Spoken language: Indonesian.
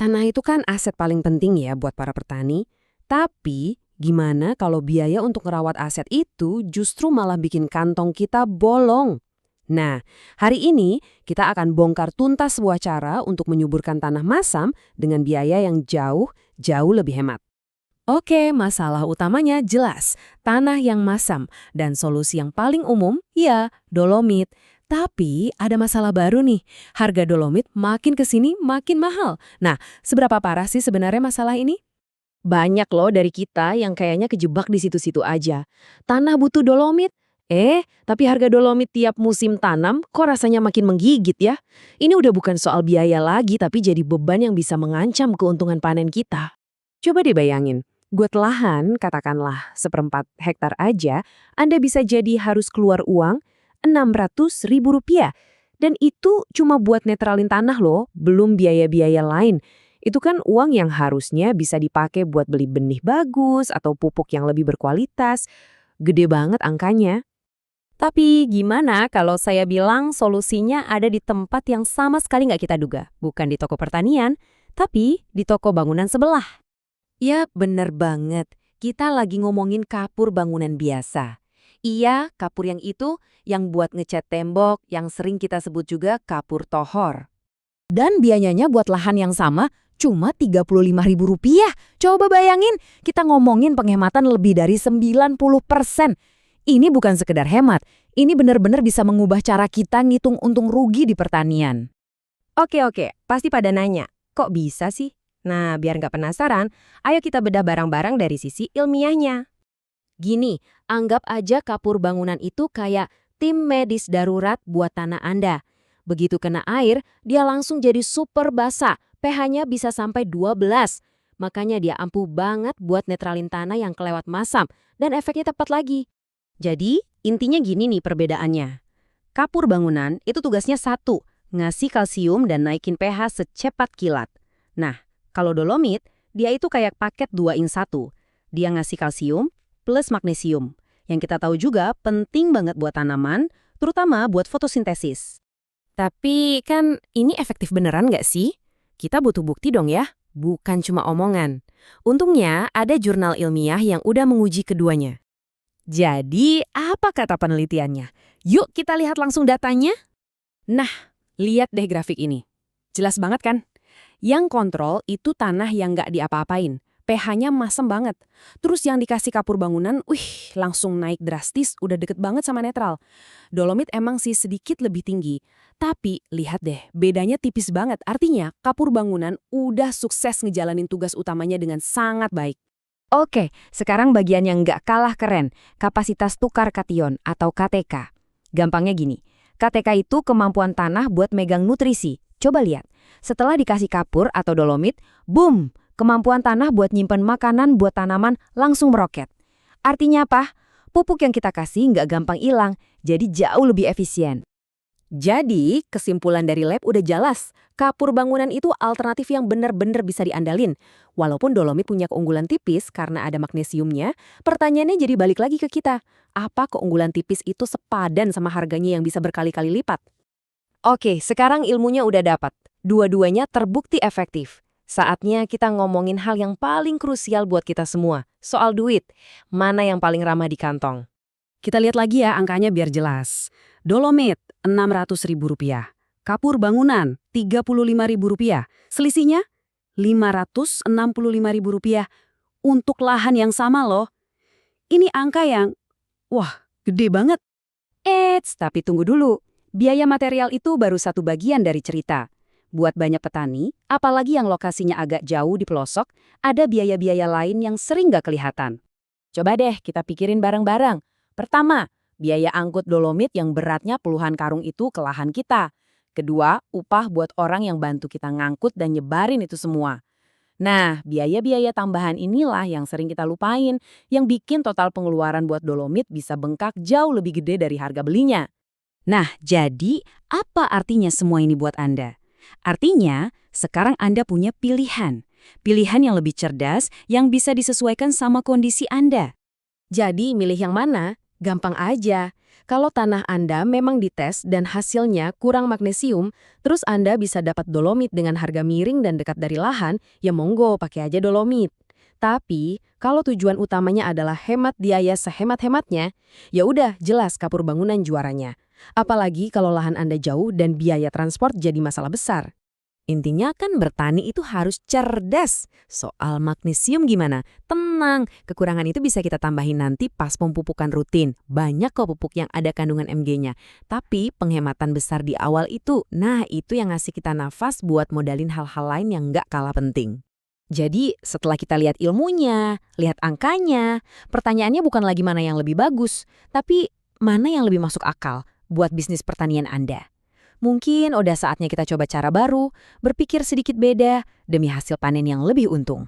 Tanah itu kan aset paling penting ya buat para petani. Tapi, gimana kalau biaya untuk merawat aset itu justru malah bikin kantong kita bolong? Nah, hari ini kita akan bongkar tuntas sebuah cara untuk menyuburkan tanah masam dengan biaya yang jauh lebih hemat. Oke, masalah utamanya jelas, tanah yang masam, dan solusi yang paling umum, ya, dolomit. Tapi ada masalah baru nih, harga dolomit makin kesini makin mahal. Nah, seberapa parah sih sebenarnya masalah ini? Banyak loh dari kita yang kayaknya kejebak di situ-situ aja. Tanah butuh dolomit. Tapi harga dolomit tiap musim tanam kok rasanya makin menggigit ya? Ini udah bukan soal biaya lagi tapi jadi beban yang bisa mengancam keuntungan panen kita. Coba deh bayangin, buat lahan, katakanlah 1/4 hektar aja, Anda bisa jadi harus keluar uang Rp600.000. Dan itu cuma buat netralin tanah loh, belum biaya-biaya lain. Itu kan uang yang harusnya bisa dipakai buat beli benih bagus atau pupuk yang lebih berkualitas. Gede banget angkanya. Tapi gimana kalau saya bilang solusinya ada di tempat yang sama sekali nggak kita duga? Bukan di toko pertanian, tapi di toko bangunan sebelah. Ya, bener banget. Kita lagi ngomongin kapur bangunan biasa. Iya, kapur yang itu yang buat ngecat tembok, yang sering kita sebut juga kapur tohor. Dan biayanya buat lahan yang sama cuma Rp35.000. Coba bayangin, kita ngomongin penghematan lebih dari 90%. Ini bukan sekedar hemat, ini benar-benar bisa mengubah cara kita ngitung untung rugi di pertanian. Oke, pasti pada nanya, kok bisa sih? Nah, biar nggak penasaran, ayo kita bedah barang-barang dari sisi ilmiahnya. Gini, anggap aja kapur bangunan itu kayak tim medis darurat buat tanah Anda. Begitu kena air, dia langsung jadi super basah, pH-nya bisa sampai 12. Makanya dia ampuh banget buat netralin tanah yang kelewat masam, dan efeknya tepat lagi. Jadi, intinya gini nih perbedaannya. Kapur bangunan itu tugasnya satu, ngasih kalsium dan naikin pH secepat kilat. Nah, kalau dolomit, dia itu kayak paket 2 in 1. Dia ngasih kalsium plus magnesium. Yang kita tahu juga penting banget buat tanaman, terutama buat fotosintesis. Tapi kan ini efektif beneran nggak sih? Kita butuh bukti dong ya, bukan cuma omongan. Untungnya ada jurnal ilmiah yang udah menguji keduanya. Jadi, apa kata penelitiannya? Yuk kita lihat langsung datanya. Nah, lihat deh grafik ini. Jelas banget kan? Yang kontrol itu tanah yang nggak diapa-apain. pH-nya masem banget. Terus yang dikasih kapur bangunan, langsung naik drastis, udah deket banget sama netral. Dolomit emang sih sedikit lebih tinggi. Tapi, lihat deh, bedanya tipis banget. Artinya, kapur bangunan udah sukses ngejalanin tugas utamanya dengan sangat baik. Oke, sekarang bagian yang nggak kalah keren, kapasitas tukar kation atau KTK. Gampangnya gini, KTK itu kemampuan tanah buat megang nutrisi. Coba lihat, setelah dikasih kapur atau dolomit, boom, kemampuan tanah buat nyimpen makanan buat tanaman langsung meroket. Artinya apa? Pupuk yang kita kasih nggak gampang hilang, jadi jauh lebih efisien. Jadi, kesimpulan dari lab udah jelas. Kapur bangunan itu alternatif yang benar-benar bisa diandalin. Walaupun dolomit punya keunggulan tipis karena ada magnesiumnya, pertanyaannya jadi balik lagi ke kita. Apa keunggulan tipis itu sepadan sama harganya yang bisa berkali-kali lipat? Oke, sekarang ilmunya udah dapat. Dua-duanya terbukti efektif. Saatnya kita ngomongin hal yang paling krusial buat kita semua, soal duit. Mana yang paling ramah di kantong? Kita lihat lagi ya angkanya biar jelas. Dolomit, Rp600.000. Kapur bangunan, Rp35.000. Selisihnya, Rp565.000 untuk lahan yang sama loh. Ini angka yang, gede banget. Tapi tunggu dulu. Biaya material itu baru satu bagian dari cerita. Buat banyak petani, apalagi yang lokasinya agak jauh di pelosok, ada biaya-biaya lain yang sering gak kelihatan. Coba deh kita pikirin bareng-bareng. Pertama, biaya angkut dolomit yang beratnya puluhan karung itu ke lahan kita. Kedua, upah buat orang yang bantu kita ngangkut dan nyebarin itu semua. Nah, biaya-biaya tambahan inilah yang sering kita lupain, yang bikin total pengeluaran buat dolomit bisa bengkak jauh lebih gede dari harga belinya. Nah, jadi apa artinya semua ini buat Anda? Artinya, sekarang Anda punya pilihan. Pilihan yang lebih cerdas, yang bisa disesuaikan sama kondisi Anda. Jadi, milih yang mana? Gampang aja. Kalau tanah Anda memang dites dan hasilnya kurang magnesium, terus Anda bisa dapat dolomit dengan harga miring dan dekat dari lahan, ya monggo pakai aja dolomit. Tapi, kalau tujuan utamanya adalah hemat biaya sehemat-hematnya, ya udah jelas kapur bangunan juaranya. Apalagi kalau lahan Anda jauh dan biaya transport jadi masalah besar. Intinya kan bertani itu harus cerdas. Soal magnesium gimana? Tenang, kekurangan itu bisa kita tambahin nanti pas pemupukan rutin. Banyak kok pupuk yang ada kandungan Mg-nya. Tapi penghematan besar di awal itu, nah itu yang ngasih kita nafas buat modalin hal-hal lain yang nggak kalah penting. Jadi, setelah kita lihat ilmunya, lihat angkanya, pertanyaannya bukan lagi mana yang lebih bagus, tapi mana yang lebih masuk akal buat bisnis pertanian Anda. Mungkin udah saatnya kita coba cara baru, berpikir sedikit beda demi hasil panen yang lebih untung.